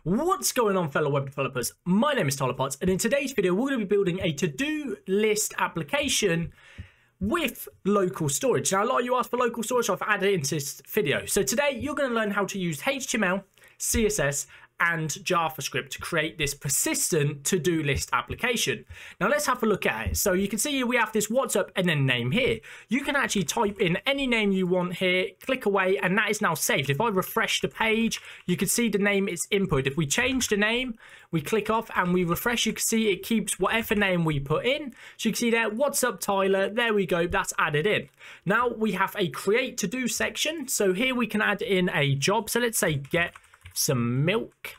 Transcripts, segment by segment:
What's going on, fellow web developers? My name is Tyler Potts, and in today's video we're going to be building a to-do list application with local storage. Now, a lot of you asked for local storage, so I've added it into this video. So today you're going to learn how to use HTML, CSS and JavaScript to create this persistent to-do list application. Now let's have a look at it. So you can see here we have this what's up and then name here. You can actually type in any name you want here, click away, and that is now saved. If I refresh the page, you can see the name is input. If we change the name, we click off and we refresh, you can see it keeps whatever name we put in. So you can see there, what's up Tyler, there we go, that's added in. Now we have a create to do section. So here we can add in a job. So let's say get some milk.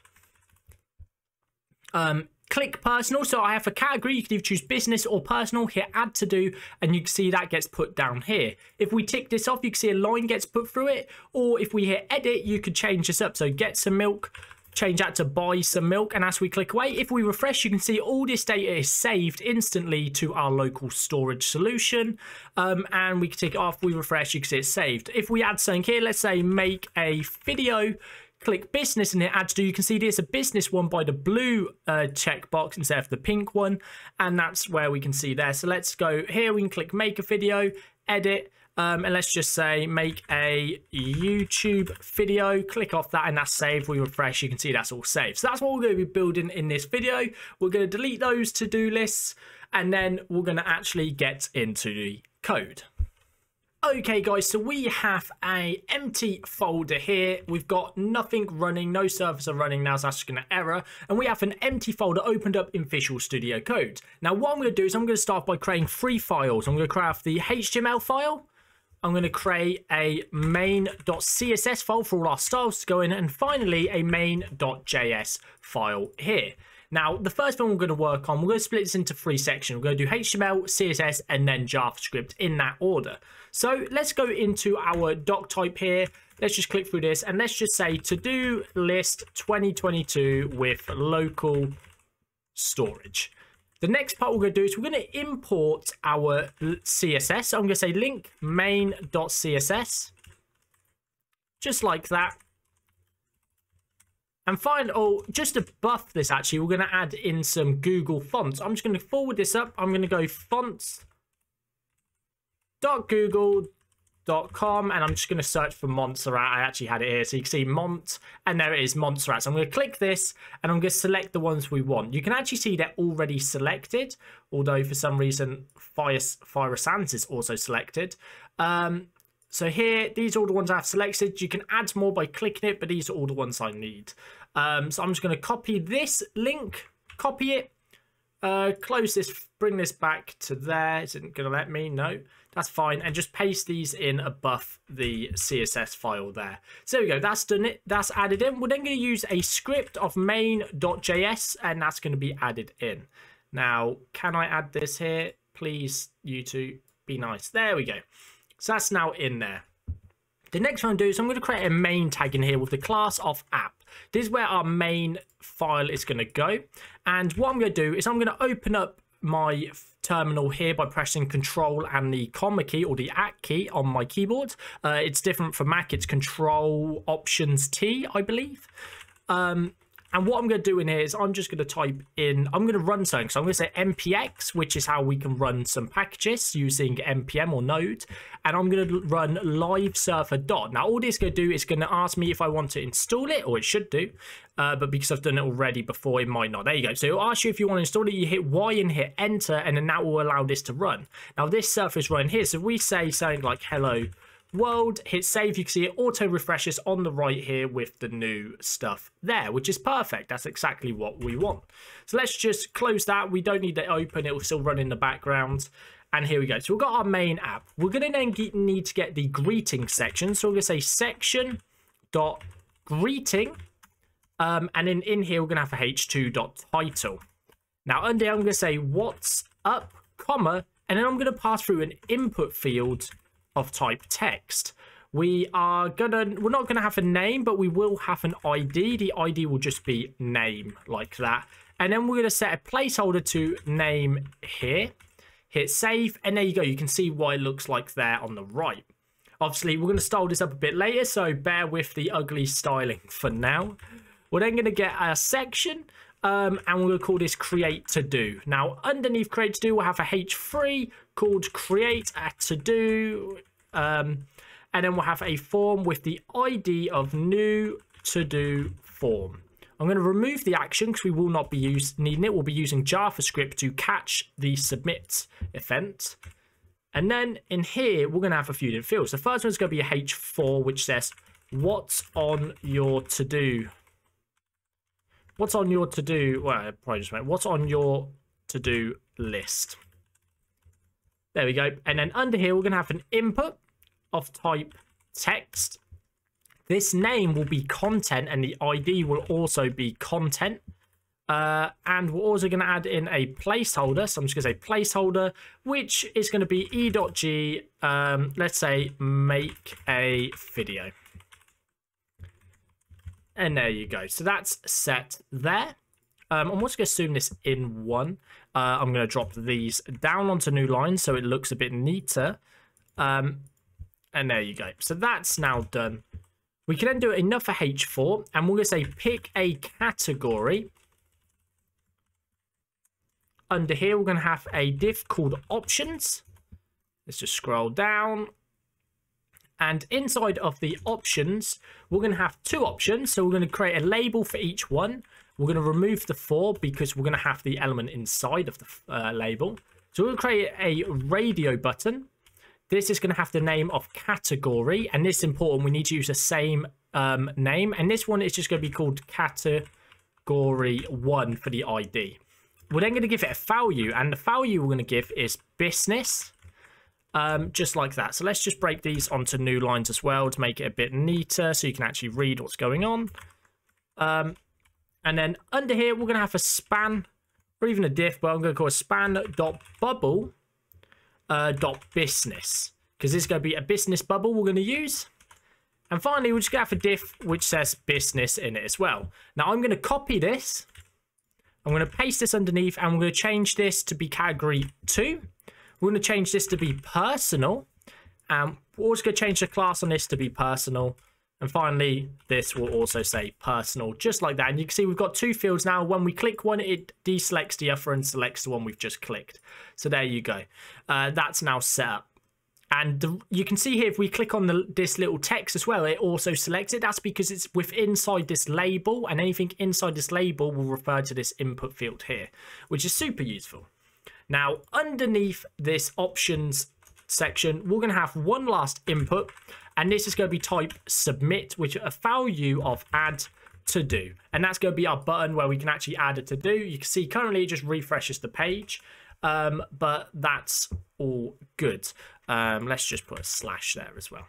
Click personal. So I have a category. You can either choose business or personal. Hit add to do, and you can see that gets put down here. If we tick this off, you can see a line gets put through it. Or if we hit edit, you could change this up. So get some milk, change that to buy some milk, and as we click away, if we refresh, you can see all this data is saved instantly to our local storage solution. And we can tick it off, we refresh, you can see it's saved. If we add something here, let's say make a video, click business and hit add to do, you can see there's a business one by the blue checkbox instead of the pink one, and that's where we can see there. So let's go here, we can click make a video, edit, and let's just say make a YouTube video, click off that, and that's saved. We refresh, you can see that's all saved. So that's what we're going to be building in this video. We're going to delete those to-do lists, and then we're going to actually get into the code. Okay guys, so we have a empty folder here. We've got nothing running, no servers are running now, so that's just going to error. And we have an empty folder opened up in Visual Studio Code. Now what I'm going to do is I'm going to start by creating 3 files. I'm going to create the HTML file. I'm going to create a main.css file for all our styles to go in, and finally a main.js file here. Now, the first thing we're going to work on, we're going to split this into 3 sections. We're going to do HTML, CSS, and then JavaScript in that order. So let's go into our doc type here. Let's just click through this, and let's just say to-do list 2022 with local storage. The next part we're going to do is we're going to import our CSS. So I'm going to say link main.css, just like that. And just to buff this, actually, we're going to add in some Google fonts. I'm just going to forward this up. I'm going to go fonts.google.com, and I'm just going to search for Montserrat. I actually had it here, so you can see Mont, and there it is, Montserrat. So I'm going to click this, and I'm going to select the ones we want. You can actually see they're already selected, although for some reason Fire Sans is also selected. So here, these are all the ones I've selected. You can add more by clicking it, but these are all the ones I need. So I'm just going to copy this link, copy it, close this, bring this back to there. Is it going to let me? No, that's fine. And just paste these in above the CSS file there. So there we go. That's done it. That's added in. We're then going to use a script of main.js, and that's going to be added in. Now, can I add this here? Please, you two, be nice. There we go. So that's now in there. The next one I'm going to do is I'm going to create a main tag in here with the class of app. This is where our main file is going to go. And what I'm going to do is I'm going to open up my terminal here by pressing Control and the comma key or the at key on my keyboard. It's different for Mac. It's Control Options T, I believe. And what I'm going to do in here is I'm just going to type in, I'm going to run something. So I'm going to say npx, which is how we can run some packages using npm or node. And I'm going to run live server dot. Now, all this is going to do is going to ask me if I want to install it, or it should do. But because I've done it already before, it might not. There you go. So it'll ask you if you want to install it. You hit Y and hit enter, and then that will allow this to run. Now, this server is running here. So if we say something like hello world, hit save, you can see it auto refreshes on the right here with the new stuff there, which is perfect. That's exactly what we want. So let's just close that. We don't need to open, it will still run in the background. And here we go. So we've got our main app. We're going to then need to get the greeting section. So we're going to say section.greeting, and then in here we're going to have a h2.title. Now under here I'm going to say what's up, comma, and then I'm going to pass through an input field of type text. We're not gonna have a name, but we will have an ID. The ID will just be name, like that. And then we're gonna set a placeholder to name here. Hit save, and there you go. You can see what it looks like there on the right. Obviously, we're gonna style this up a bit later, so bear with the ugly styling for now. We're then going to get a section, and we're going to call this create to do. Now, underneath create to do, we'll have a H3 called create a to do, and then we'll have a form with the ID of new to do form. I'm going to remove the action because we will not be needing it. We'll be using JavaScript to catch the submit event. And then in here, we're going to have a few different fields. The first one's going to be a H4, which says, what's on your to-do? What's on your to-do? Well, I probably just meant, what's on your to-do list? There we go. And then under here, we're going to have an input of type text. This name will be content and the ID will also be content. And we're also going to add in a placeholder. So I'm just going to say placeholder, which is going to be e.g, let's say make a video. And there you go. So that's set there. I'm also going to zoom this in one. I'm going to drop these down onto new lines so it looks a bit neater. And there you go. So that's now done. We can then do another H4, and we're going to say pick a category. Under here, we're going to have a div called options. Let's just scroll down. And inside of the options, we're going to have two options. So we're going to create a label for each one. We're going to remove the for because we're going to have the element inside of the label. So we're going to create a radio button. This is going to have the name of category, and this is important. We need to use the same name, and this one is just going to be called category 1 for the ID. We're then going to give it a value, and the value we're going to give is business, just like that. So let's just break these onto new lines as well to make it a bit neater so you can actually read what's going on. And then under here, we're going to have a span or even a div, but I'm going to call it span.bubble. .business, because this is going to be a business bubble we're going to use. And finally, we're just going to have a div which says business in it as well. Now I'm going to copy this, I'm going to paste this underneath, and we're going to change this to be category 2. We're going to change this to be personal, and we're also going to change the class on this to be personal. And finally, this will also say personal, just like that. And you can see we've got two fields now. When we click one, it deselects the other and selects the one we've just clicked. So there you go. That's now set up. And you can see here, if we click on this little text as well, it also selects it. That's because it's inside this label, and anything inside this label will refer to this input field here, which is super useful. Now, underneath this options section, we're going to have one last input, and this is going to be type submit, which is a value of add to do, and that's going to be our button where we can actually add a to do. You can see currently it just refreshes the page, but that's all good. Let's just put a slash there as well.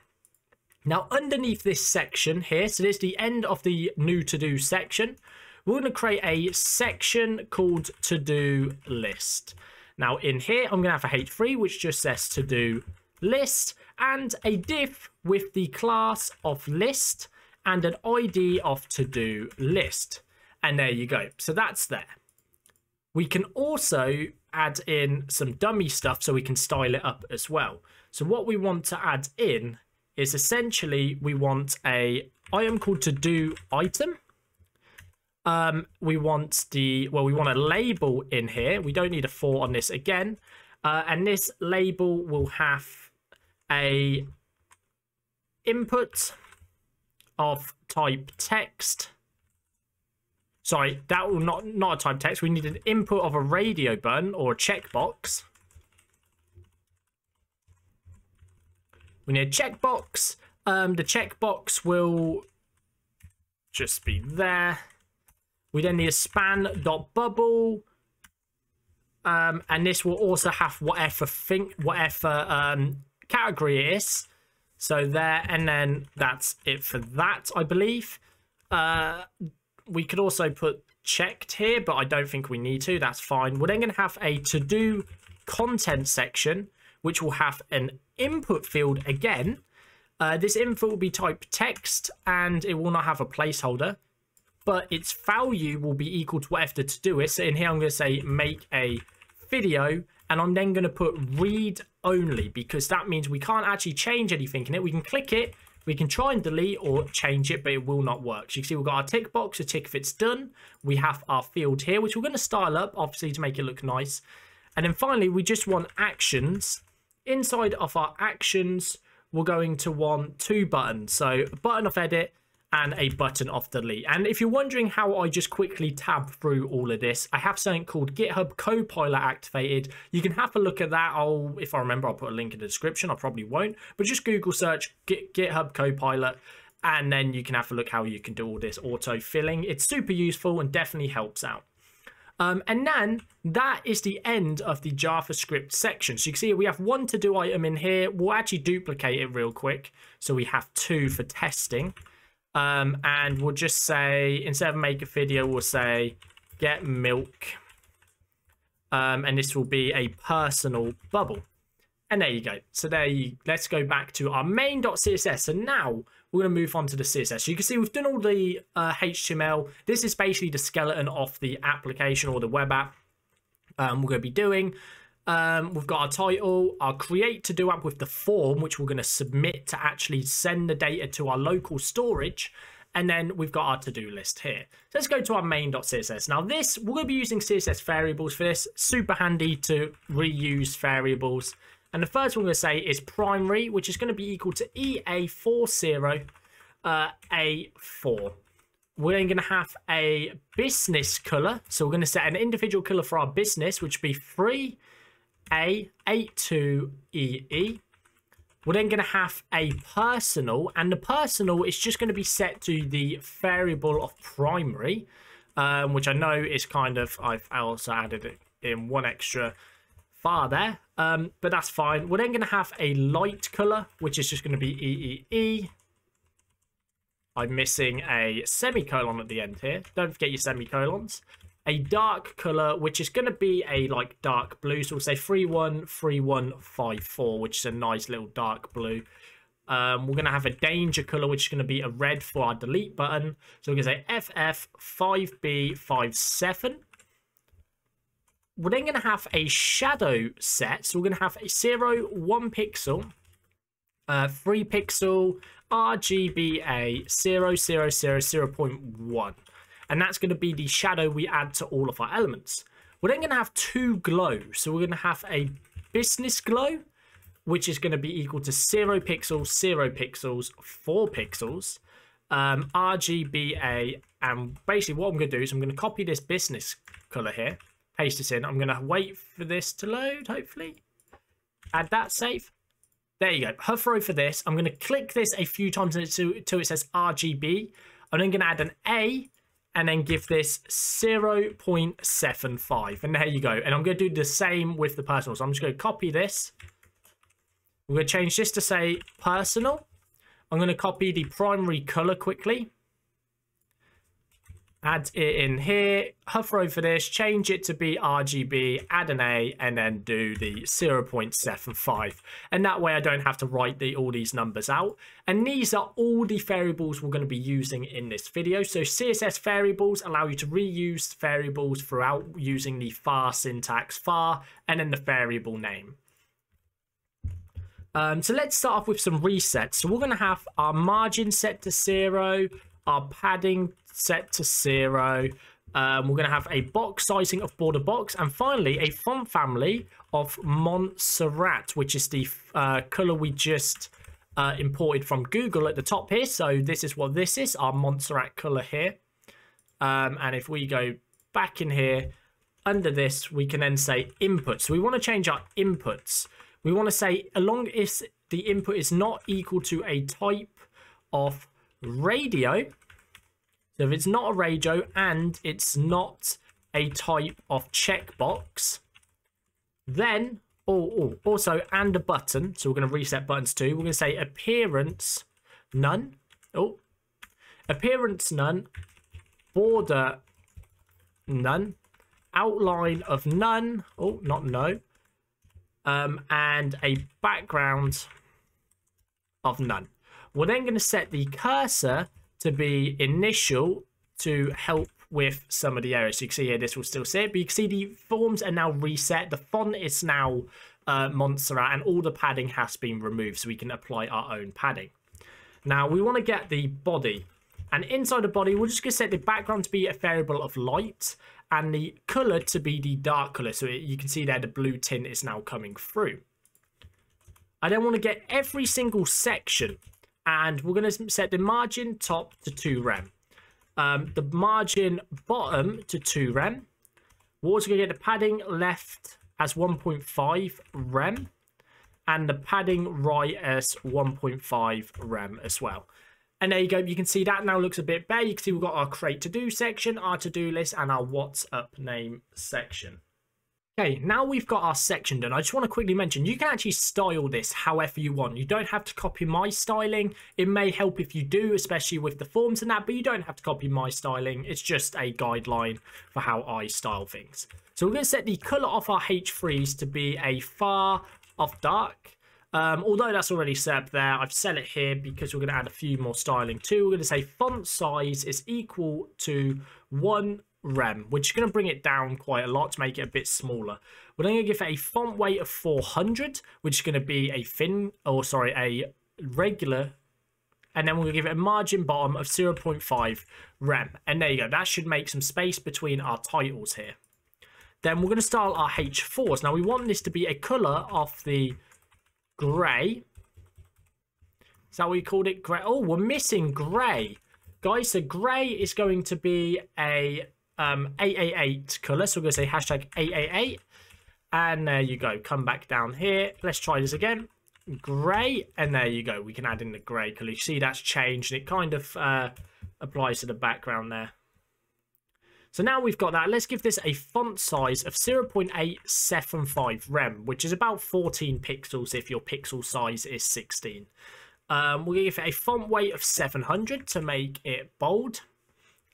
Now underneath this section here, so this is the end of the new to do section, we're going to create a section called to do list. Now in here, I'm going to have a H3, which just says to do list, and a div with the class of list and an ID of to do list. And there you go. So that's there. We can also add in some dummy stuff so we can style it up as well. So what we want to add in is essentially we want a item called to do item. We want a label in here. We don't need a for on this again. And this label will have a input of type text. Sorry, that will not a type text. We need an input of a radio button or a checkbox. We need a checkbox. The checkbox will just be there. We then need a span.bubble. And this will also have whatever category it is. So there, and then that's it for that, I believe. We could also put checked here, but I don't think we need to. That's fine. We're then going to have a to-do content section, which will have an input field again. This input will be type text, and it will not have a placeholder, but its value will be equal to whatever the to-do is. So in here, I'm going to say make a video, and I'm then going to put read only, because that means we can't actually change anything in it. We can click it, We can try and delete or change it, but it will not work. So you can see we've got our tick box, a tick if it's done. We have our field here, which we're going to style up, obviously, to make it look nice. And then finally, we just want actions. Inside of our actions, we're going to want 2 buttons. So a button of edit and a button of delete. And if you're wondering how I just quickly tab through all of this, I have something called GitHub Copilot activated. You can have a look at that. If I remember, I'll put a link in the description. I probably won't, but just Google search GitHub Copilot, and then you can have a look how you can do all this auto filling. It's super useful and definitely helps out. And then that is the end of the JavaScript section. So you can see we have 1 to do item in here. We'll actually duplicate it real quick. So we have 2 for testing. And we'll just say, instead of make a video, we'll say get milk. And this will be a personal bubble. And there you go. So let's go back to our main.css. And now we're going to move on to the CSS. So you can see we've done all the HTML. This is basically the skeleton of the application or the web app we're going to be doing. We've got our title, our create to do app with the form, which we're going to submit to actually send the data to our local storage. And then we've got our to-do list here. So let's go to our main.css. Now this, we're going to be using CSS variables for this. Super handy to reuse variables. And the first one we're going to say is primary, which is going to be equal to EA40 A4. We're then going to have a business color. So we're going to set an individual color for our business, which would be 3A82EE. We're then going to have a personal, and the personal is just going to be set to the variable of primary, which I know is kind of, I've also added it in 1 extra bar there, but that's fine. We're then going to have a light color, which is just going to be EEE. I'm missing a semicolon at the end here. Don't forget your semicolons. A dark color, which is going to be a like dark blue. So we'll say 313154, which is a nice little dark blue. We're going to have a danger color, which is going to be a red for our delete button. So we're going to say FF5B57. We're then going to have a shadow set. So we're going to have a 0, 1 pixel, 3 pixel, RGBA 0000.1. And that's going to be the shadow we add to all of our elements. We're then going to have 2 glow. So we're going to have a business glow, which is going to be equal to 0 pixels, 0 pixels, 4 pixels, RGBA. And basically what I'm going to do is I'm going to copy this business color here, paste this in. I'm going to wait for this to load, hopefully. Add that, save. There you go. Hover over this. I'm going to click this a few times until it says RGB. I'm then going to add an A, and then give this 0.75. And there you go. And I'm going to do the same with the personal. So I'm just going to copy this. I'm going to change this to say personal. I'm going to copy the primary color quickly. Add it in here. Hover over this. Change it to be RGB. Add an A. And then do the 0.75. And that way I don't have to write all these numbers out. And these are all the variables we're going to be using in this video. So CSS variables allow you to reuse variables throughout using the var syntax, var, and then the variable name. So let's start off with some resets. So we're going to have our margin set to 0, our padding set to 0. We're going to have a box sizing of border box, and finally a font family of Montserrat, which is the color we just imported from Google at the top here. So this is what this is, our Montserrat color here. And if we go back in here, under this, we can then say input. So we want to change our inputs. We want to say, along if the input is not equal to a type of radio. So if it's not a radio and it's not a type of checkbox, then also and a button. So we're going to reset buttons too. We're going to say appearance none. Appearance none. Border none. Outline of none. Not no. And a background of none. We're then going to set the cursor to be initial to help with some of the errors. So you can see here, this will still sit, but you can see the forms are now reset. The font is now Montserrat, and all the padding has been removed, so we can apply our own padding. Now we want to get the body, and inside the body we're just going to set the background to be a variable of light and the color to be the dark color. So you can see there the blue tint is now coming through. I then want to get every single section, and we're going to set the margin top to 2 rem, the margin bottom to 2 rem. We're also going to get the padding left as 1.5 rem and the padding right as 1.5 rem as well. And there you go. You can see that now looks a bit better. You can see we've got our create to do section, our to do list, and our what's up name section. Okay, now we've got our section done. I just want to quickly mention, you can actually style this however you want. You don't have to copy my styling. It may help if you do, especially with the forms and that, but you don't have to copy my styling. It's just a guideline for how I style things. So we're going to set the color of our H3s to be a far off dark. Although that's already set up there, I've set it here because we're going to add a few more styling too. We're going to say font size is equal to 1 rem, which is going to bring it down quite a lot to make it a bit smaller. We're then going to give it a font weight of 400, which is going to be a regular, and then we're going to give it a margin bottom of 0.5 rem. And there you go. That should make some space between our titles here. Then we're going to style our H4s. Now we want this to be a color of the gray. Is that what you called it? Gray. Oh, we're missing gray, guys. So gray is going to be a 888 color. So we're going to say hashtag 888, and there you go. Come back down here. Let's try this again. Gray, and there you go. We can add in the gray color. You see that's changed, and it kind of applies to the background there. So now we've got that. Let's give this a font size of 0.875 rem, which is about 14 pixels if your pixel size is 16. We're going to give it a font weight of 700 to make it bold.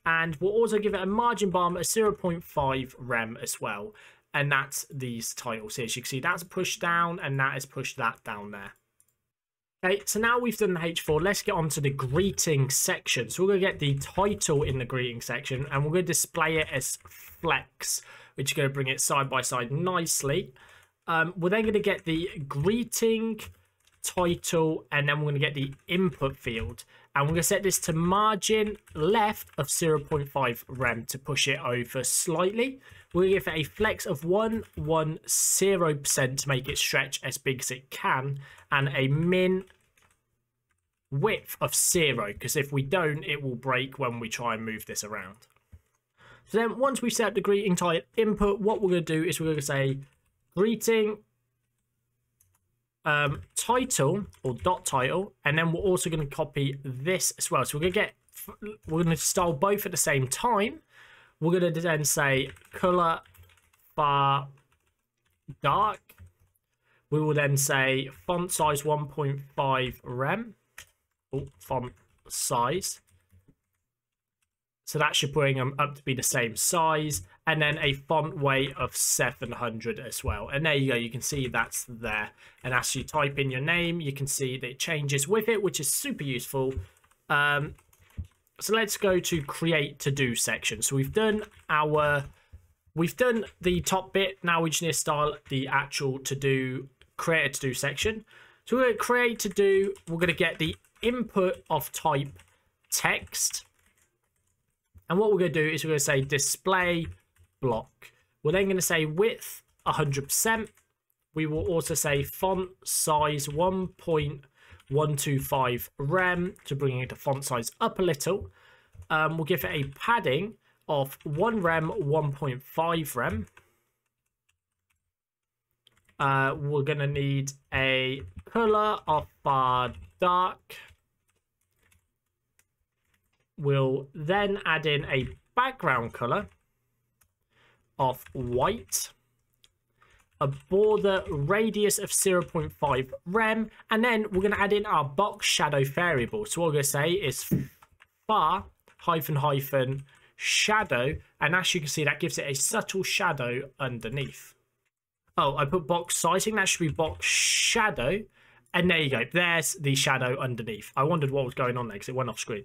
And we'll also give it a margin bottom of 0.5 rem as well. And that's these titles here. As you can see, that's pushed down, and that has pushed that down there. Okay, so now we've done the H4, let's get on to the greeting section. So we're going to get the title in the greeting section, and we're going to display it as flex, which is going to bring it side by side nicely. We're then going to get the greeting title, and then we're going to get the input field. And we're going to set this to margin left of 0.5 rem to push it over slightly. We're going to give it a flex of 110% to make it stretch as big as it can, and a min width of 0, because if we don't, it will break when we try and move this around. So then once we set up the greeting type input, what we're going to do is we're going to say greeting title or dot title, and then we're also going to copy this as well. So we're going to style both at the same time. We're going to then say color far dark. We will then say font size 1.5 rem. Oh, font size. So that should bring them up to be the same size. And then a font weight of 700 as well. And there you go. You can see that's there. And as you type in your name, you can see that it changes with it, which is super useful. So let's go to create to do section. So we've done the top bit. Now we just need to style the actual to do, create a to do section. So we're going to create to do. We're going to get the input of type text. And what we're going to do is we're going to say display block. We're then going to say width 100%. We will also say font size 1.125 rem to bring it to font size up a little. We'll give it a padding of 1 rem, 1.5 rem. We're going to need a color of dark. We'll then add in a background color of white, a border radius of 0.5 rem, and then we're going to add in our box shadow variable. So what we're going to say is far hyphen shadow, and as you can see, that gives it a subtle shadow underneath. Oh, I put box sizing. That should be box shadow. And there you go. There's the shadow underneath. I wondered what was going on there because it went off screen.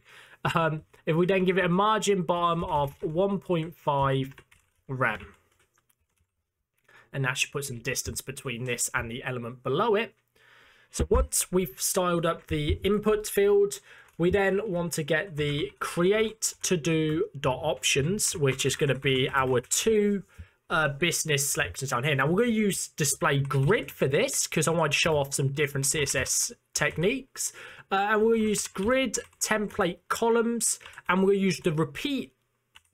If we then give it a margin bottom of 1.5 rem. And that should put some distance between this and the element below it. So once we've styled up the input field, we then want to get the create to do dot options, which is going to be our two business selections down here. Now we're going to use display grid for this because I want to show off some different CSS techniques. And we'll use grid template columns, and we'll use the repeat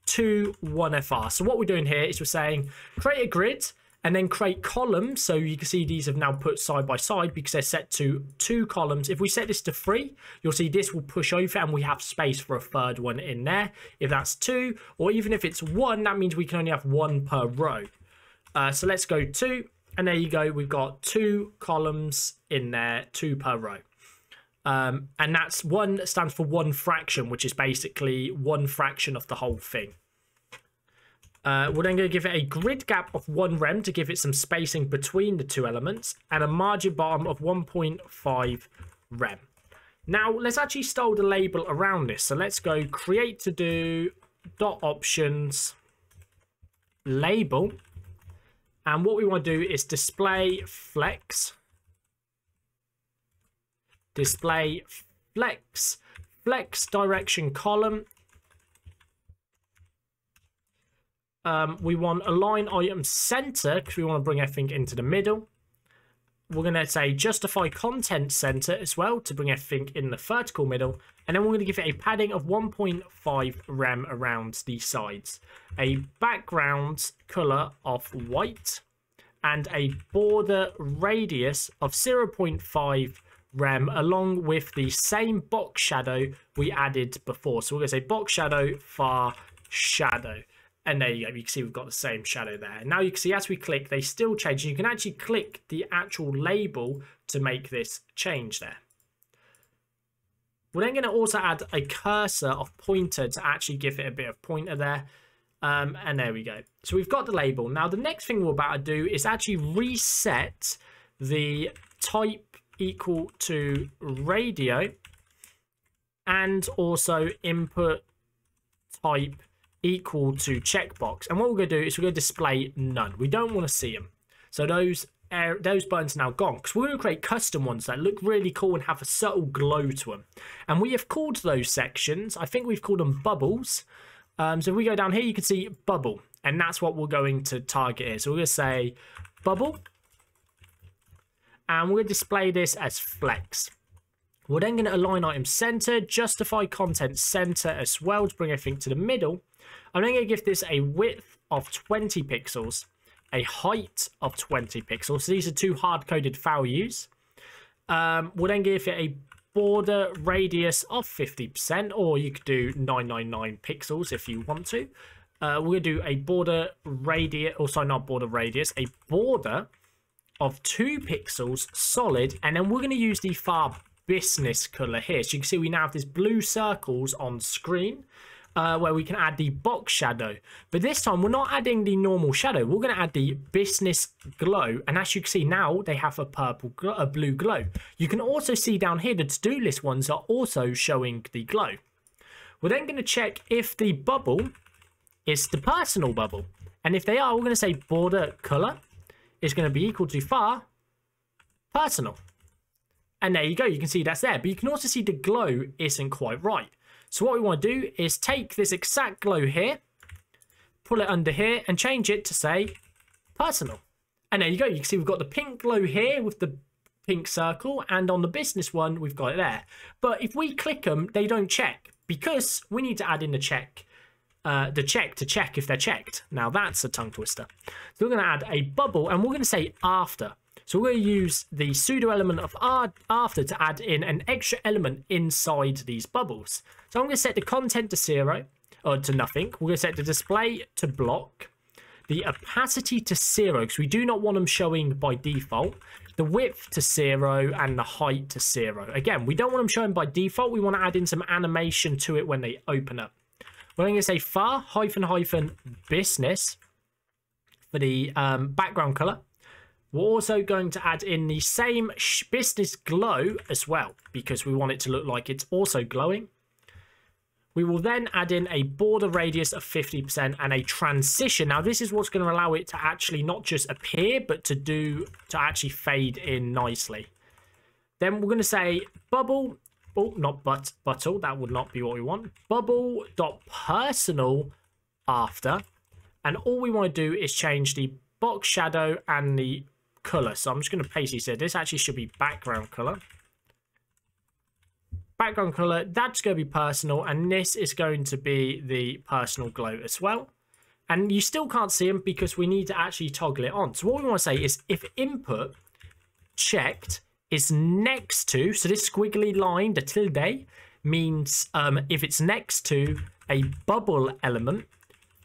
to 1FR. So what we're doing here is we're saying create a grid and then create columns. So you can see these have now put side by side because they're set to 2 columns. If we set this to 3, you'll see this will push over and we have space for a third one in there. If that's 2, or even if it's 1, that means we can only have 1 per row. So let's go 2, and there you go. We've got 2 columns in there, 2 per row. And that's 1 stands for 1 fraction, which is basically 1 fraction of the whole thing. We're then going to give it a grid gap of 1 rem to give it some spacing between the 2 elements, and a margin bottom of 1.5 rem. Now let's actually style the label around this. So let's go create to do dot options label, and what we want to do is display flex direction column. We want align item center because we want to bring everything into the middle. We're going to say justify content center as well to bring everything in the vertical middle. And then we're going to give it a padding of 1.5 rem around the sides, a background color of white, and a border radius of 0.5 rem, along with the same box shadow we added before. So we're going to say box shadow far shadow. And there you go. You can see we've got the same shadow there. And now you can see as we click, they still change. You can actually click the actual label to make this change there. We're then going to also add a cursor of pointer to actually give it a bit of pointer there. And there we go. So we've got the label. Now the next thing we're about to do is actually reset the type equal to radio, and also input type equal to checkbox. And what we're going to do is we're going to display none. We don't want to see them. So those buttons are now gone, because we're going to create custom ones that look really cool and have a subtle glow to them. And we have called those sections, I think we've called them bubbles. So if we go down here, you can see bubble, and that's what we're going to target here. So we're going to say bubble, and we're going to display this as flex. We're then going to align item center, justify content center as well to bring everything to the middle. I'm then going to give this a width of 20 pixels, a height of 20 pixels. So these are 2 hard-coded values. We'll then give it a border radius of 50%, or you could do 999 pixels if you want to. We're going to do a border radius, or sorry, not border radius, a border of 2 pixels solid, and then we're going to use the far business color here. So you can see we now have these blue circles on screen where we can add the box shadow, but this time we're not adding the normal shadow. We're going to add the business glow, and as you can see now they have a blue glow. You can also see down here the to-do list ones are also showing the glow. We're then going to check if the bubble is the personal bubble, and if they are, we're going to say border color is going to be equal to far personal. And there you go, you can see that's there. But you can also see the glow isn't quite right. So what we want to do is take this exact glow here, pull it under here, and change it to say personal. And there you go, you can see we've got the pink glow here with the pink circle, and on the business one, we've got it there. But if we click them, they don't check, because we need to add in the check to check if they're checked. Now that's a tongue twister. So we're going to add a bubble, and we're going to say after. So we're going to use the pseudo element of after to add in an extra element inside these bubbles. So I'm going to set the content to 0, or to nothing. We're going to set the display to block, the opacity to 0, because we do not want them showing by default, the width to 0, and the height to 0. Again, we don't want them showing by default. We want to add in some animation to it when they open up. We're going to say far hyphen business for the background color. We're also going to add in the same business glow as well, because we want it to look like it's also glowing. We will then add in a border radius of 50% and a transition. Now this is what's going to allow it to actually not just appear, but to actually fade in nicely. Then we're going to say bubble, oh, not buttle, that would not be what we want. Bubble.personal after, and all we want to do is change the box shadow and the color. So I'm just going to paste these here. This actually should be background color. Background color, that's going to be personal, and this is going to be the personal glow as well. And you still can't see them because we need to actually toggle it on. So what we want to say is if input checked is next to, so this squiggly line, the tilde, means if it's next to a bubble element,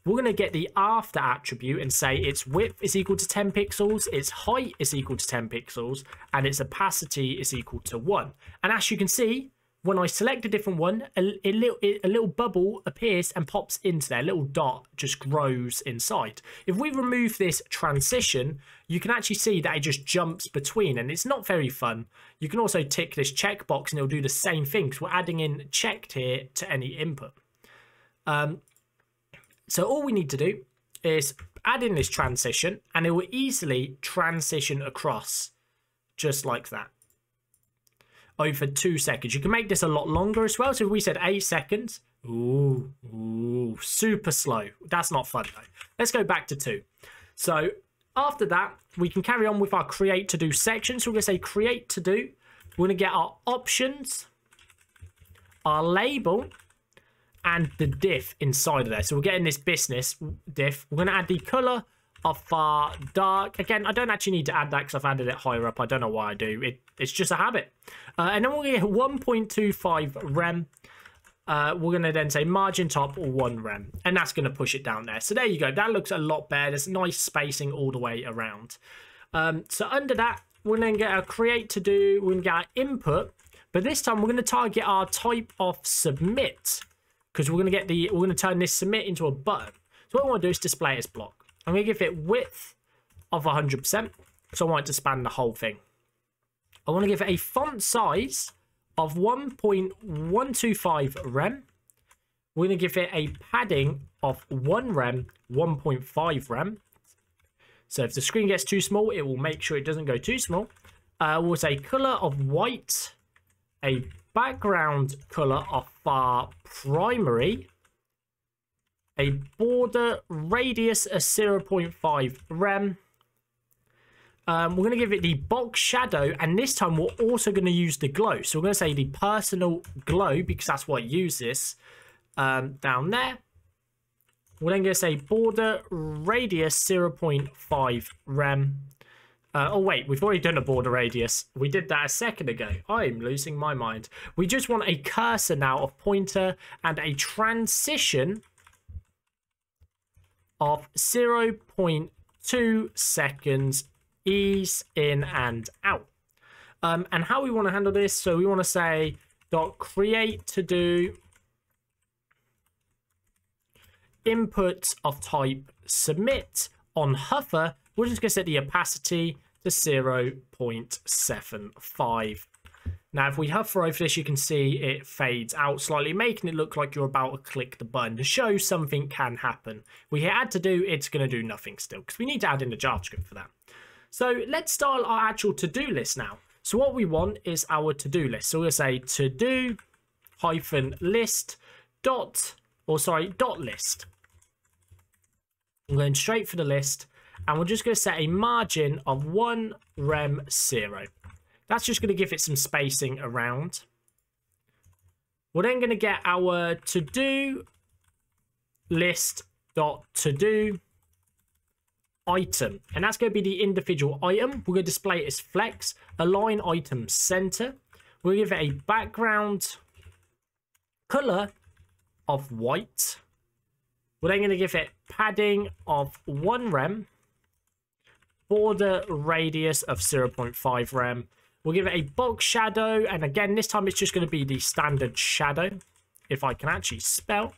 we're going to get the after attribute and say its width is equal to 10 pixels, its height is equal to 10 pixels, and its opacity is equal to 1. And as you can see, when I select a different one, a little bubble appears and pops into there. A little dot just grows inside. If we remove this transition, you can actually see that it just jumps between, and it's not very fun. You can also tick this checkbox and it'll do the same thing because we're adding in checked here to any input. So all we need to do is add in this transition, and it will easily transition across just like that over 2 seconds. You can make this a lot longer as well. So if we said 8 seconds, ooh, super slow. That's not fun though. Let's go back to 2. So after that, we can carry on with our create to do section. So we're going to say create to do. We're going to get our options, our label, and the diff inside of there. So we're getting this business diff. We're going to add the color of our dark. Again, I don't actually need to add that because I've added it higher up. I don't know why I do. It's just a habit. And then we're going to get 1.25 rem. We're going to then say margin top or 1 rem. And that's going to push it down there. So there you go. That looks a lot better. There's nice spacing all the way around. So under that, we're going to get our create to do. We're going to get our input. But this time, we're going to target our type of submit. Because we're going to turn this submit into a button. So what I want to do is display it as block. I'm going to give it width of 100%, so I want it to span the whole thing. I want to give it a font size of 1.125 rem. We're going to give it a padding of 1 rem, 1.5 rem. So if the screen gets too small, it will make sure it doesn't go too small. We'll say color of white, a background color of our primary, a border radius of 0.5 rem. We're going to give it the box shadow, and this time we're also going to use the glow. So we're going to say the personal glow because that's what it uses down there. We're then going to say border radius 0.5 rem. Oh wait, we've already done a border radius. We did that a second ago. I'm losing my mind. We just want a cursor now of pointer and a transition of 0.2 seconds, ease in and out. And how we want to handle this, so we want to say dot create to do input of type submit on hover. We're just going to set the opacity to 0.75. Now, if we hover over this, you can see it fades out slightly, making it look like you're about to click the button to show something can happen. We hit add to do, it's going to do nothing still, because we need to add in the JavaScript for that. So let's style our actual to-do list now. So what we want is our to-do list. So we'll say to-do hyphen list dot list. I'm going straight for the list, and we're just going to set a margin of 1 rem 0. That's just going to give it some spacing around. We're then going to get our to-do list dot to-do item, and that's going to be the individual item. We're going to display it as flex, align item center. We'll give it a background color of white. We're then going to give it padding of 1 rem, border radius of 0.5 rem. We'll give it a box shadow, and again, this time it's just going to be the standard shadow, if I can actually spell.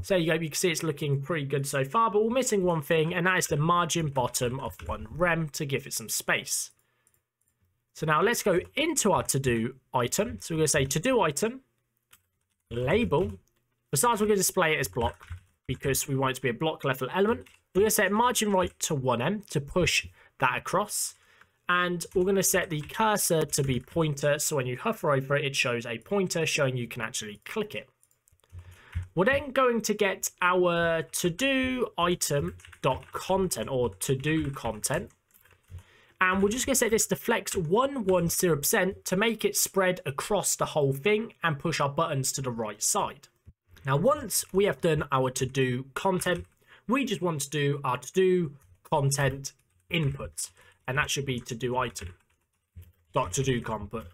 So there you go, you can see it's looking pretty good so far, but we're missing one thing, and that is the margin bottom of 1 rem to give it some space. So now let's go into our to-do item. So we're going to say to-do item, label. Besides, we're going to display it as block because we want it to be a block level element. We're going to set margin right to 1M to push that across. And we're going to set the cursor to be pointer, so when you hover over it, it shows a pointer showing you can actually click it. We're then going to get our to-do item.content or to-do content. And we're just going to set this to flex 110% to make it spread across the whole thing and push our buttons to the right side. Now, once we have done our to-do content, we just want to do our to-do content input. And that should be to-do item. To-do content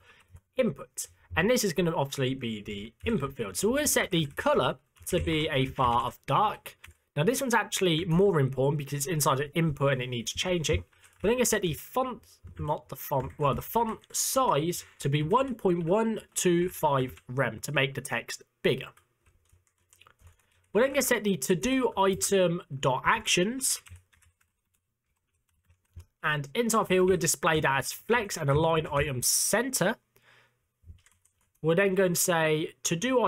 input. And this is going to obviously be the input field. So we're going to set the color to be a far of dark. Now this one's actually more important because it's inside an input and it needs changing. We're then going to set the font, not the font, well, the font size to be 1.125 rem to make the text bigger. We're then going to set the to-do item.actions. And inside here, we're going to display that as flex and align item center. We're then going to say to-do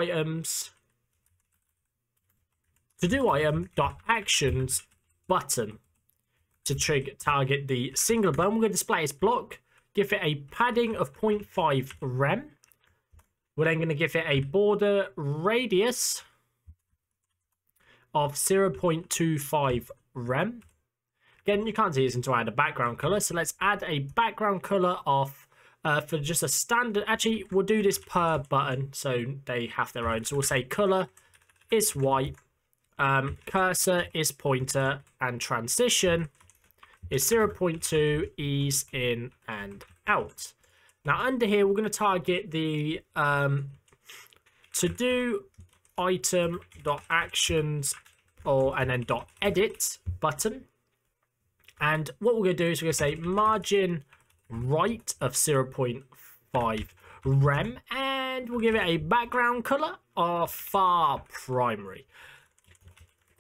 item.actions button to target the singular button. We're going to display its block, give it a padding of 0.5 rem. We're then going to give it a border radius of 0.25 rem. Again, you can't see this until I add a background color. So let's add a background color of for just a standard. Actually, we'll do this per button so they have their own. So we'll say color is white, cursor is pointer, and transition is 0.2 ease in and out. Now under here, we're going to target the to-do item.actions and then .edit button. And what we're going to do is we're going to say margin right of 0.5 rem, and we'll give it a background color of far primary.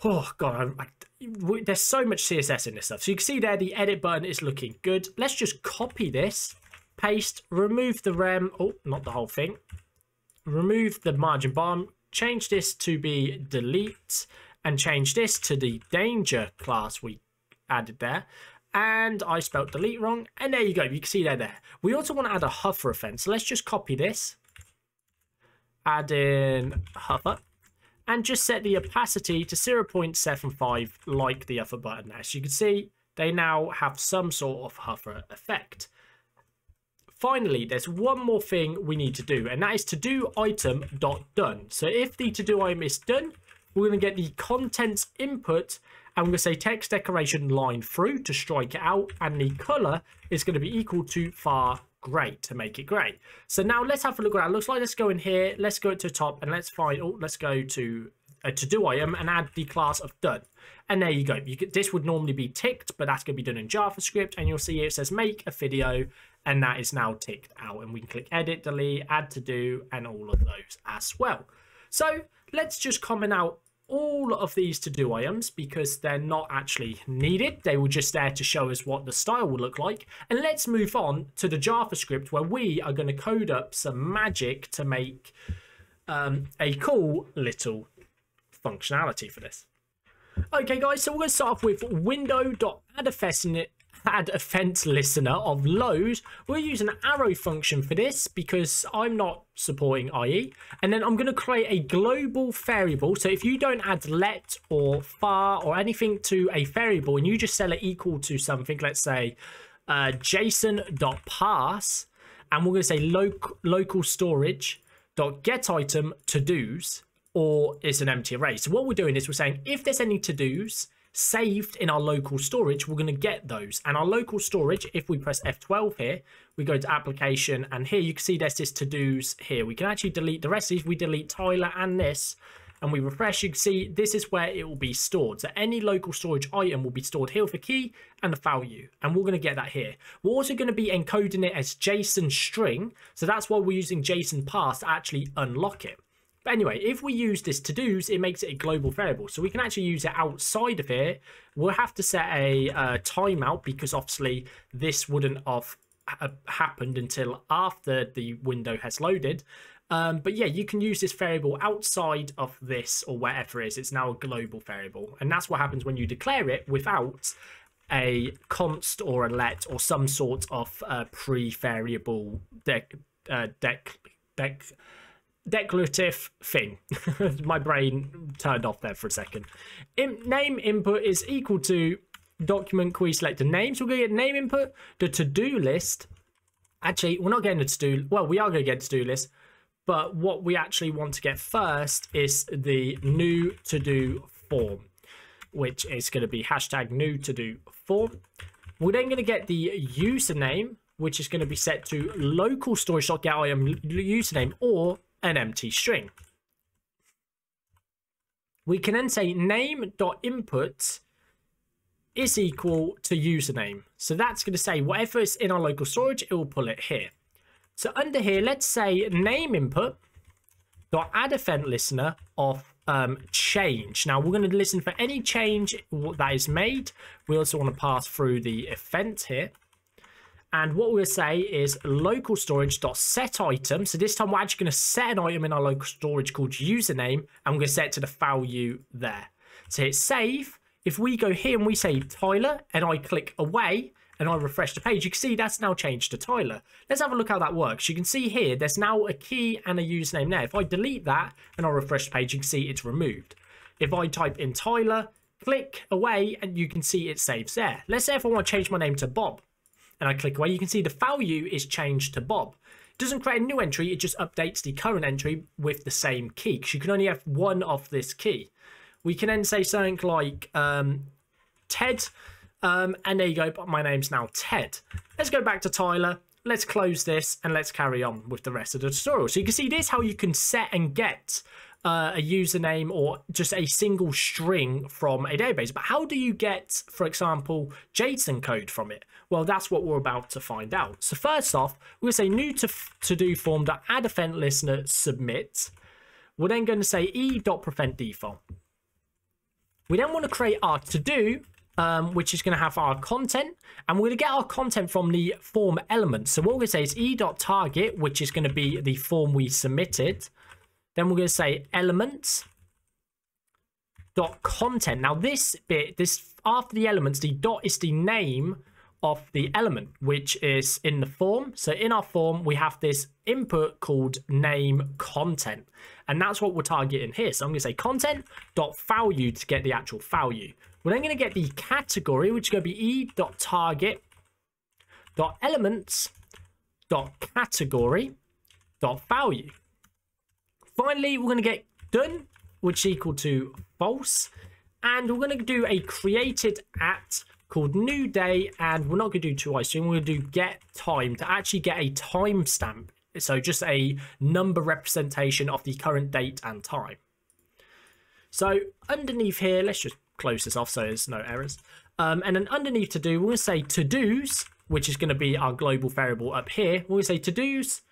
Oh god, there's so much CSS in this stuff. So you can see there the edit button is looking good. Let's just copy this, paste, remove the rem, oh, not the whole thing, remove the margin bar, change this to be delete, and change this to the danger class we added there. And I spelled delete wrong, and there you go, you can see there. We also want to add a hover effect, so let's just copy this, add in hover, and just set the opacity to 0.75 like the other button. As you can see, they now have some sort of hover effect. Finally, there's one more thing we need to do, and that is to do item.done. So if the to do item is done, we're going to get the contents input, and we're going to say text decoration line through to strike it out, and the color is going to be equal to far gray to make it gray. So now let's have a look at that. Looks like let's go in here, let's go to the top, and let's find, oh, let's go to a to-do item and add the class of done. And there you go. This would normally be ticked, but that's going to be done in JavaScript, and you'll see here it says make a video, and that is now ticked out, and we can click edit, delete, add to do, and all of those as well. So let's just comment out all of these to-do items because they're not actually needed. They were just there to show us what the style would look like. And let's move on to the JavaScript where we are going to code up some magic to make a cool little functionality for this. Okay guys, so we're going to start off with window.addEffect listener of load. We're using an arrow function for this because I'm not supporting IE, and then I'm going to create a global variable. So if you don't add let or far or anything to a variable and you just set it equal to something, let's say json.parse, and we're going to say local storage get item to-dos, or it's an empty array. So what we're doing is we're saying if there's any to-dos saved in our local storage, we're going to get those. And our local storage, if we press F12 here, we go to application, and here you can see there's this to-dos here. We can actually delete the rest of these. We delete Tyler and this, and we refresh. You can see this is where it will be stored. So any local storage item will be stored here with a key and a value, and we're going to get that here. We're also going to be encoding it as JSON string, so that's why we're using JSON parse to actually unlock it. But anyway, if we use this to-dos, it makes it a global variable. So we can actually use it outside of here. We'll have to set a timeout because obviously this wouldn't have happened until after the window has loaded. But yeah, you can use this variable outside of this or wherever it is. It's now a global variable. And that's what happens when you declare it without a const or a let or some sort of pre-variable declarative thing. My brain turned off there for a second. Name input is equal to document query selector name. So we're going to get name input, the to-do list. Actually, we're not getting the to-do. Well, we are going to get the to-do list, but what we actually want to get first is the new to-do form, which is going to be hashtag new to-do form. We're then going to get the username, which is going to be set to localStorage.getItem username or an empty string. We can then say name.input is equal to username. So that's going to say whatever is in our local storage, it will pull it here. So under here, let's say name input dot add event listener of change. Now we're going to listen for any change that is made. We also want to pass through the event here. And what we'll say is local storage dot set item. So this time we're actually going to set an item in our local storage called username, and we're going to set it to the value there. So hit save. If we go here and we say Tyler and I click away and I refresh the page, you can see that's now changed to Tyler. Let's have a look how that works. You can see here there's now a key and a username there. If I delete that and I refresh the page, you can see it's removed. If I type in Tyler, click away, and you can see it saves there. Let's say if I want to change my name to Bob and I click away, you can see the value is changed to Bob. It doesn't create a new entry, it just updates the current entry with the same key, because you can only have one of this key. We can then say something like Ted, and there you go, but my name's now Ted. Let's go back to Tyler, let's close this, and let's carry on with the rest of the tutorial. So you can see this how you can set and get a username or just a single string from a database. But how do you get, for example, JSON code from it? Well, that's what we're about to find out. So first off, we'll say new to-do form.add event listener submit. We're then going to say e.prevent default. We then want to create our to-do, which is going to have our content, and we're going to get our content from the form element. So what we're going to say is e.target, which is going to be the form we submitted. Then we're going to say elements.content. Now this bit, this after the elements, the dot is the name of the element, which is in the form. So in our form, we have this input called name content, and that's what we're targeting here. So I'm going to say content.value to get the actual value. We're then going to get the category, which is going to be e.target.elements.category.value. Finally, we're going to get done, which is equal to false, and we're going to do a created at called new day, and we're not going to do to iStream, we're going to do get time to actually get a timestamp. So just a number representation of the current date and time. So underneath here, let's just close this off so there's no errors. And then underneath to do, we're going to say to-dos, which is going to be our global variable up here. We're going to say to-dos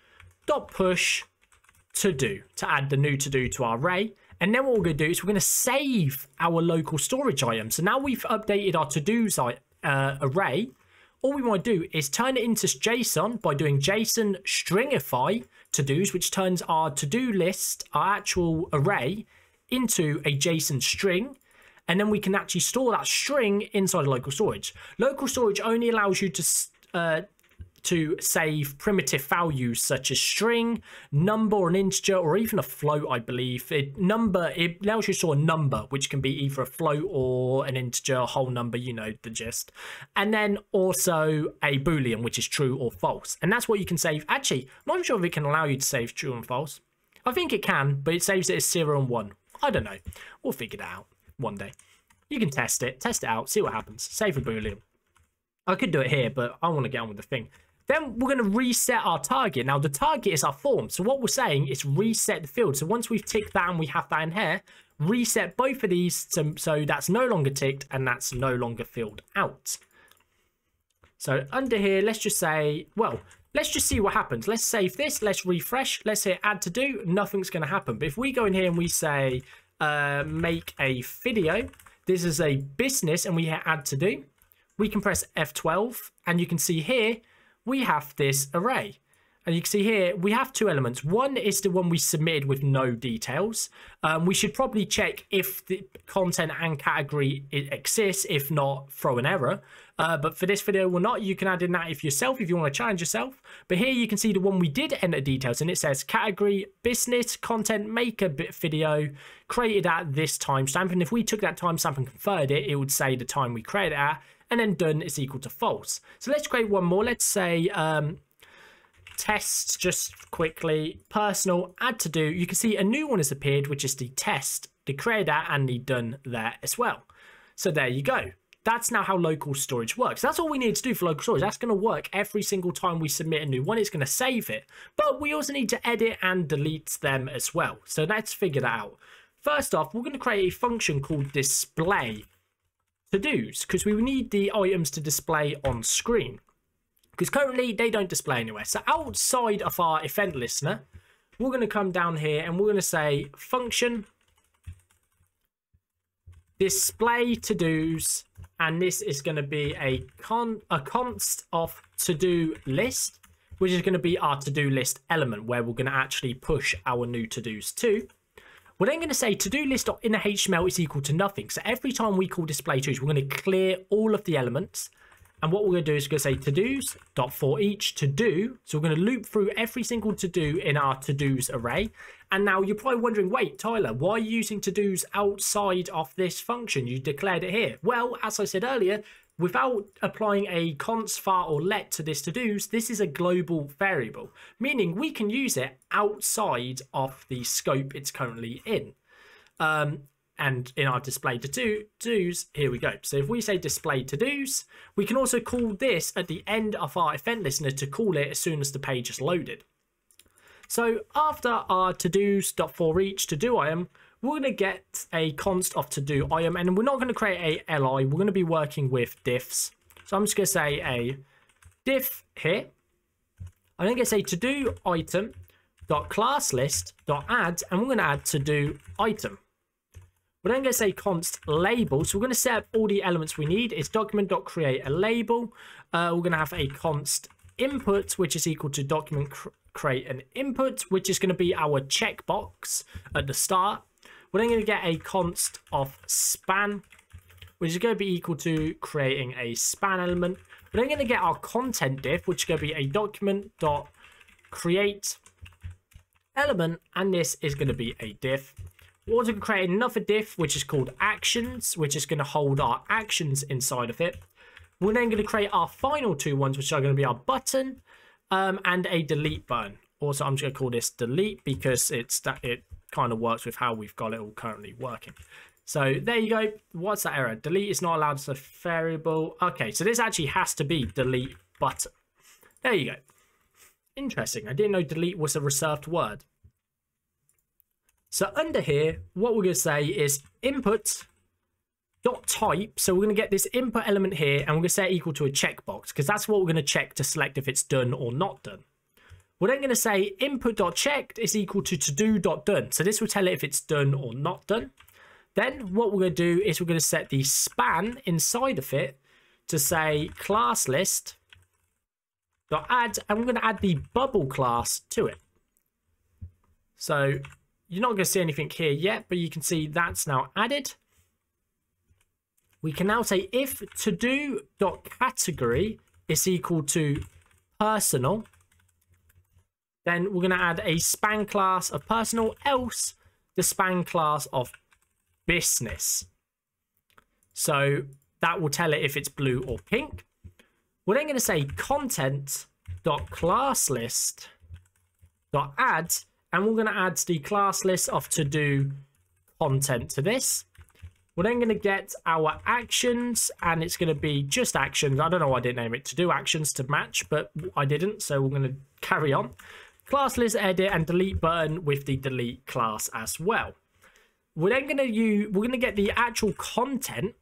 dot push to do to add the new to do to our array. And then what we're going to do is we're going to save our local storage item. So now we've updated our to-dos array. All we want to do is turn it into JSON by doing JSON stringify to-dos, which turns our to-do list, our actual array, into a JSON string. And then we can actually store that string inside local storage. Local storage only allows you to save primitive values such as string, number, or an integer, or even a float, I believe. It allows you to store a number, which can be either a float or an integer, a whole number, you know the gist. And then also a Boolean, which is true or false. And that's what you can save. Actually, I'm not sure if it can allow you to save true and false. I think it can, but it saves it as 0 and 1. I don't know. We'll figure that out one day. You can test it out, see what happens. Save a Boolean. I could do it here, but I want to get on with the thing. Then we're going to reset our target. Now, the target is our form. So what we're saying is reset the field. So once we've ticked that and we have that in here, reset both of these so that's no longer ticked and that's no longer filled out. So under here, let's just say, well, let's just see what happens. Let's save this. Let's refresh. Let's hit add to do. Nothing's going to happen. But if we go in here and we say make a video, this is a business, and we hit add to do, we can press F12 and you can see here, we have this array. And you can see here, we have two elements. One is the one we submitted with no details. We should probably check if the content and category exists. If not, throw an error. But for this video, we're not. You can add in that if yourself, if you want to challenge yourself. But here you can see the one we did enter details, and it says category, business, content, make a bit video, created at this timestamp. And if we took that timestamp and converted it, it would say the time we created it at, and then done is equal to false. So let's create one more. Let's say test, just quickly, personal, add to do. You can see a new one has appeared, which is the test, the created at, and the done there as well. So there you go. That's now how local storage works. That's all we need to do for local storage. That's going to work every single time we submit a new one. It's going to save it, but we also need to edit and delete them as well. So let's figure that out. First off, we're going to create a function called display to-dos, because we need the items to display on screen, because currently they don't display anywhere. So outside of our event listener, we're going to come down here and we're going to say function display to-dos, and this is going to be a const of to-do list, which is going to be our to-do list element, where we're going to actually push our new to-dos to. We're then going to say to-do list.innerHTML is equal to nothing. So every time we call display to-dos, we're going to clear all of the elements. And what we're going to do is we're going to say to-dos dot for each to-do. So we're going to loop through every single to-do in our to-dos array. And now you're probably wondering, wait, Tyler, why are you using to-dos outside of this function? You declared it here. Well, as I said earlier, without applying a const var or let to this to-dos, this is a global variable, meaning we can use it outside of the scope it's currently in. And in our display to-dos, here we go. So if we say display to-dos, we can also call this at the end of our event listener to call it as soon as the page is loaded. So after our to-dos.forEach to-do item, we're going to get a const of to-do item, and we're not going to create a li. We're going to be working with diffs. So I'm just going to say a diff here. I'm then going to say to-do item dot class list dot add, and we're going to add to-do item. We're then going to say const label. So we're going to set up all the elements we need. It's document.create a label. We're going to have a const input, which is equal to document create an input, which is going to be our checkbox at the start. We're then going to get a const of span, which is going to be equal to creating a span element. We're then going to get our content diff, which is going to be a document.create element, and this is going to be a diff. We're also going to create another diff, which is called actions, which is going to hold our actions inside of it. We're then going to create our final two ones, which are going to be our button and a delete button. Also, I'm just going to call this delete because it kind of works with how we've got it all currently working. So there you go. What's that error? Delete is not allowed as a variable. Okay, so this actually has to be delete button. There you go. Interesting. I didn't know delete was a reserved word. So under here, what we're going to say is input dot type. So we're going to get this input element here, and we're going to set it equal to a checkbox, because that's what we're going to check to select if it's done or not done. We're then going to say input.checked is equal to to-do.done. So this will tell it if it's done or not done. Then what we're going to do is we're going to set the span inside of it to say class list dot add, and we're going to add the bubble class to it. So you're not going to see anything here yet, but you can see that's now added. We can now say if to-do.category is equal to personal, then we're going to add a span class of personal, else the span class of business. So that will tell it if it's blue or pink. We're then going to say content.classList.add, and we're going to add the class list of to-do content to this. We're then going to get our actions, and it's going to be just actions. I don't know why I didn't name it to-do actions to match, but I didn't, so we're going to carry on. Class list edit and delete button with the delete class as well. We're then going to get the actual content.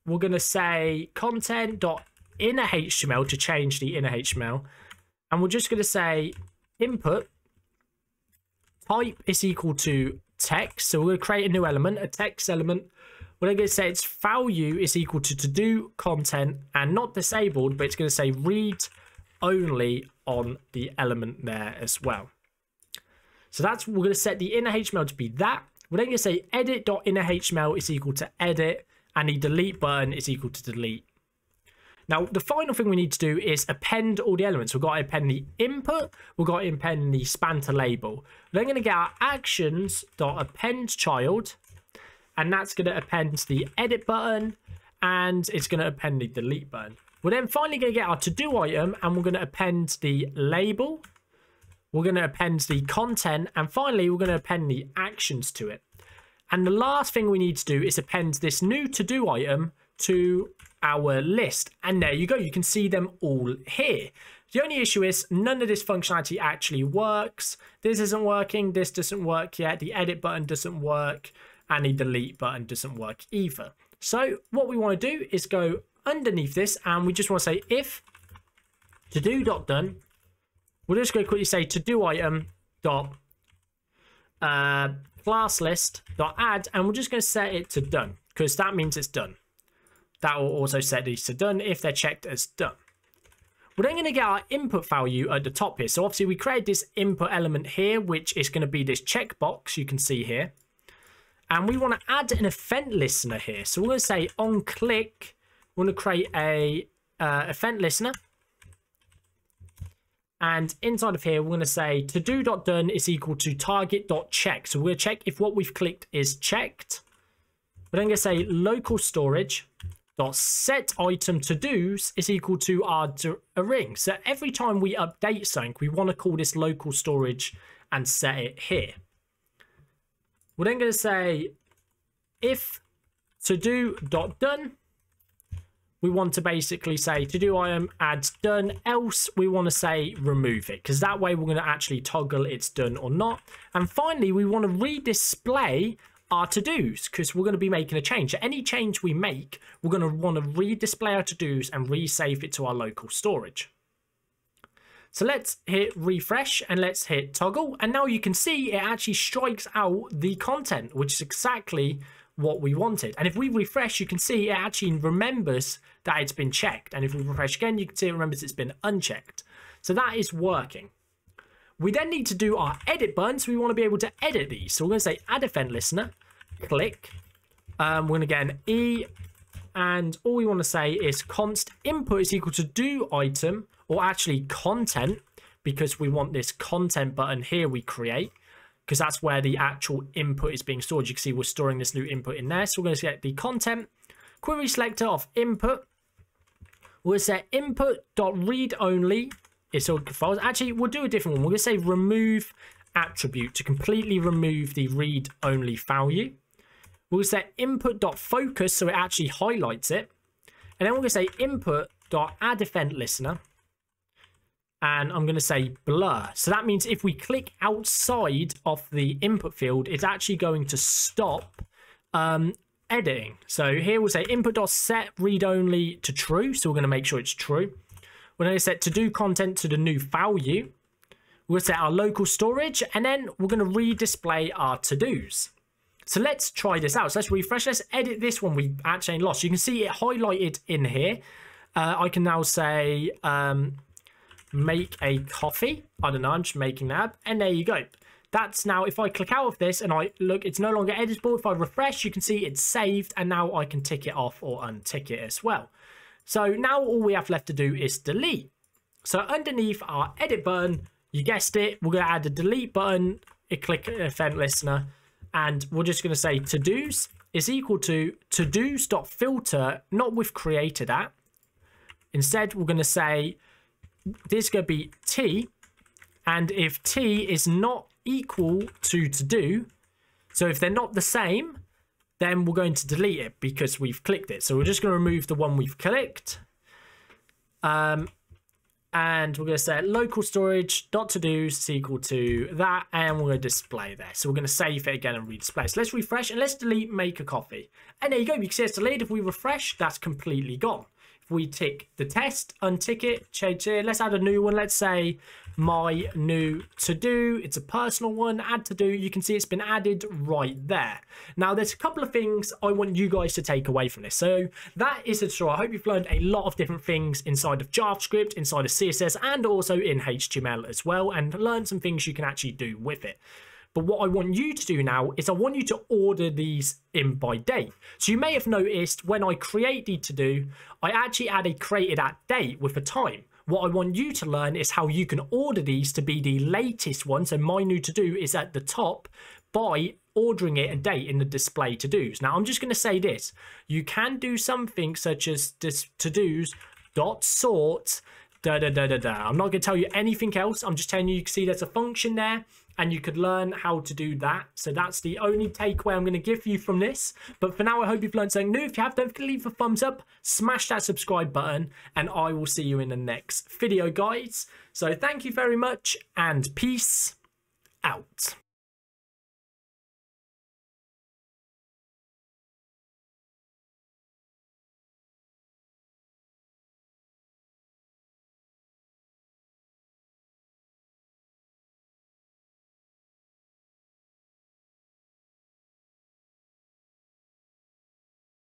We're going to say content.innerHTML to change the inner HTML, and we're just going to say input type is equal to text. So we're going to create a new element, a text element. We're then going to say its value is equal to do content and not disabled, but it's going to say read only on the element there as well. So that's, we're going to set the inner HTML to be that. We're then going to say edit.innerHTML is equal to edit, and the delete button is equal to delete. Now, the final thing we need to do is append all the elements. We've got to append the input. We've got to append the span to label. We're then going to get our actions.append child, and that's going to append the edit button, and it's going to append the delete button. We're then finally going to get our to-do item, and we're going to append the label. We're going to append the content, and finally, we're going to append the actions to it. And the last thing we need to do is append this new to-do item to our list. And there you go. You can see them all here. The only issue is none of this functionality actually works. This isn't working. This doesn't work yet. The edit button doesn't work, and the delete button doesn't work either. So what we want to do is go underneath this, and we just want to say if to-do.done. We're just going to quickly say to-do item dot class list dot add, and we're just going to set it to done, because that means it's done. That will also set these to done if they're checked as done. We're then going to get our input value at the top here. So obviously we created this input element here, which is going to be this checkbox you can see here. And we want to add an event listener here. So we're going to say on click, we're going to create a event listener. And inside of here, we're going to say to-do.done is equal to target.check. So we're going to check if what we've clicked is checked. We're then going to say LocalStorage.set item to-dos is equal to our ring. So every time we update something, we want to call this local storage and set it here. We're then going to say if to-do.done, we want to basically say to-do item adds done, else we want to say remove it, because that way we're going to actually toggle it's done or not. And finally, we want to redisplay our to-dos, because we're going to be making a change. So any change we make, we're going to want to redisplay our to-dos and resave it to our local storage. So let's hit refresh and let's hit toggle. And now you can see it actually strikes out the content, which is exactly what we wanted. And if we refresh, you can see it actually remembers that it's been checked. And if we refresh again, you can see it remembers it's been unchecked. So that is working. We then need to do our edit button. So we want to be able to edit these. So we're going to say add event listener, click. We're going to get an E, and all we want to say is const input is equal to do item, or actually content, because we want this content button here we create, because that's where the actual input is being stored. You can see we're storing this new input in there. So we're going to get the content query selector of input. We'll set input.read-only. It's all files. Actually, we'll do a different one. We're going to say remove attribute to completely remove the read-only value. We'll set input.focus so it actually highlights it. And then we're going to say input.add event listener. And I'm going to say blur. So that means if we click outside of the input field, it's actually going to stop editing. So here we'll say input.set read-only to true. So we're going to make sure it's true. We're going to set to-do content to the new value. We'll set our local storage, and then we're going to redisplay our to-dos. So let's try this out. So let's refresh. Let's edit this one we actually lost. You can see it highlighted in here. I can now say make a coffee. I don't know, I'm just making that up. And there you go. That's now, if I click out of this and I look, it's no longer editable. If I refresh, you can see it's saved, and now I can tick it off or untick it as well. So now all we have left to do is delete. So underneath our edit button, you guessed it, we're going to add a delete button, click event listener, and we're just going to say to-dos is equal to to-dos.filter, not with created at. Instead, we're going to say this is going to be T, and if T is not equal to to-do, so if they're not the same, then we're going to delete it because we've clicked it. So we're just going to remove the one we've clicked. And we're going to say local storage dot to-dos is equal to that, and we're going to display there. So we're going to save it again and redisplay. So let's refresh and let's delete make a coffee. And there you go. You can see it's deleted. If we refresh, that's completely gone. if we tick the test, untick it, change it, let's add a new one. Let's say my new to-do. It's a personal one, add to-do. You can see it's been added right there. Now, there's a couple of things I want you guys to take away from this. So that is a tutorial. I hope you've learned a lot of different things inside of JavaScript, inside of CSS, and also in HTML as well, and learned some things you can actually do with it. But what I want you to do now is I want you to order these in by date. So you may have noticed when I create the to-do, I actually add a created at date with a time. What I want you to learn is how you can order these to be the latest one. So my new to-do is at the top by ordering it a date in the display to-dos. Now I'm just going to say this. You can do something such as this to-dos dot sort I'm not going to tell you anything else. I'm just telling you, you can see there's a function there and you could learn how to do that. So that's the only takeaway I'm going to give you from this. But for now, I hope you've learned something new. If you have, don't forget to leave a thumbs up, smash that subscribe button, and I will see you in the next video, guys. So thank you very much and peace out.